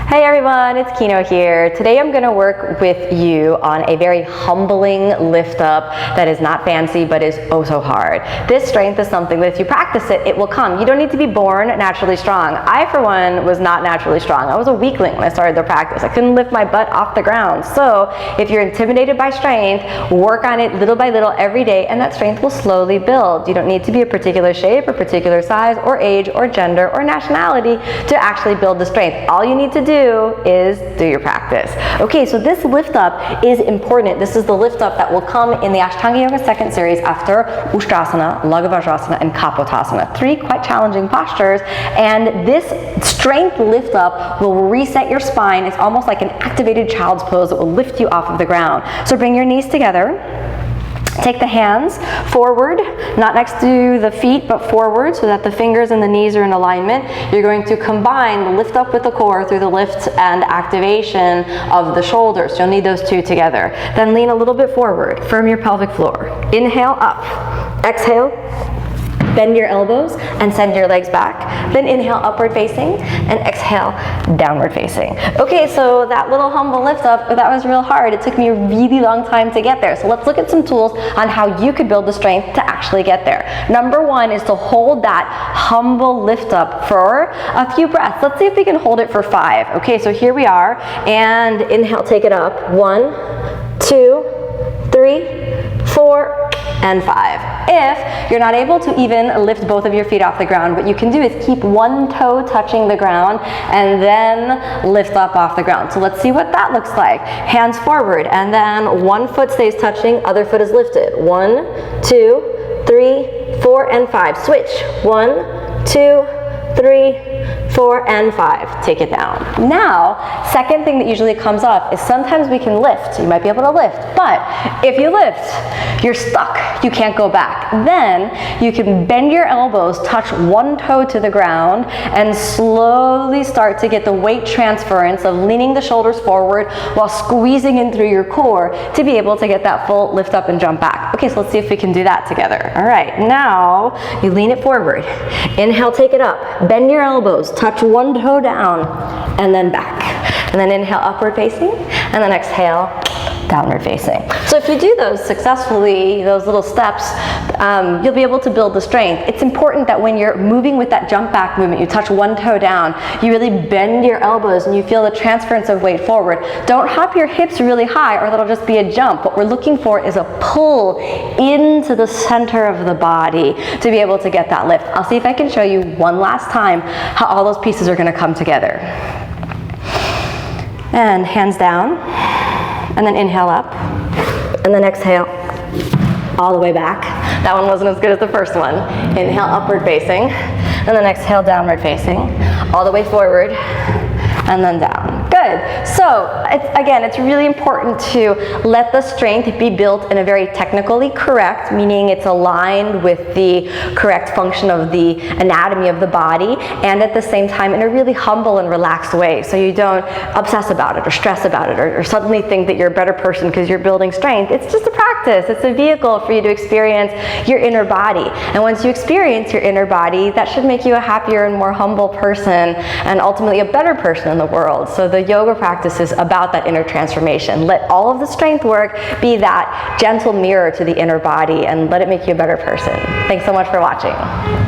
Hey everyone, it's Kino here. Today I'm going to work with you on a very humbling lift up that is not fancy but is oh so hard. This strength is something that if you practice it, it will come. You don't need to be born naturally strong. I, for one, was not naturally strong. I was a weakling when I started the practice. I couldn't lift my butt off the ground. So if you're intimidated by strength, work on it little by little every day and that strength will slowly build. You don't need to be a particular shape or particular size or age or gender or nationality to actually build the strength. All you need to do is do your practice. Okay, so this lift up is important. This is the lift up that will come in the Ashtanga Yoga second series after Uttanasana, Lagavajrasana, and Kapotasana. Three quite challenging postures, and this strength lift up will reset your spine. It's almost like an activated child's pose that will lift you off of the ground. So bring your knees together. Take the hands forward, not next to the feet, but forward so that the fingers and the knees are in alignment. You're going to combine the lift up with the core through the lift and activation of the shoulders. You'll need those two together. Then lean a little bit forward, firm your pelvic floor. Inhale up, exhale. Bend your elbows and send your legs back. Then inhale upward facing and exhale downward facing. Okay, so that little humble lift up, that was real hard. It took me a really long time to get there. So let's look at some tools on how you could build the strength to actually get there. Number one is to hold that humble lift up for a few breaths. Let's see if we can hold it for 5. Okay, so here we are. And inhale, take it up. 1, 2, 3, 4, and 5. If you're not able to even lift both of your feet off the ground, what you can do is keep one toe touching the ground and then lift up off the ground. So let's see what that looks like. Hands forward, and then one foot stays touching, other foot is lifted. 1, 2, 3, 4, and 5. Switch. 1, 2, 3, 4, and 5. Take it down. Now, second thing that usually comes up is sometimes we can lift. You might be able to lift, but if you lift, you're stuck. You can't go back. Then you can bend your elbows, touch one toe to the ground, and slowly start to get the weight transference of leaning the shoulders forward while squeezing in through your core to be able to get that full lift up and jump back. Okay, so let's see if we can do that together. All right, now you lean it forward. Inhale, take it up. Bend your elbows, touch one toe down, and then back. And then inhale, upward facing, and then exhale, downward facing. So if you do those successfully, those little steps, you'll be able to build the strength. It's important that when you're moving with that jump back movement, you touch one toe down, you really bend your elbows and you feel the transference of weight forward. Don't hop your hips really high or that'll just be a jump. What we're looking for is a pull into the center of the body to be able to get that lift. I'll see if I can show you one last time how all those pieces are going to come together. And hands down. And then inhale up, and then exhale all the way back. That one wasn't as good as the first one. Inhale, upward facing, and then exhale, downward facing, all the way forward, and then down. Good. So it's really important to let the strength be built in a very technically correct, meaning it's aligned with the correct function of the anatomy of the body, and at the same time in a really humble and relaxed way. So you don't obsess about it or stress about it or suddenly think that you're a better person because you're building strength. It's just a practice. It's a vehicle for you to experience your inner body. And once you experience your inner body, that should make you a happier and more humble person and ultimately a better person in the world. So the yoga practice is about that inner transformation. Let all of the strength work be that gentle mirror to the inner body and let it make you a better person. Thanks so much for watching.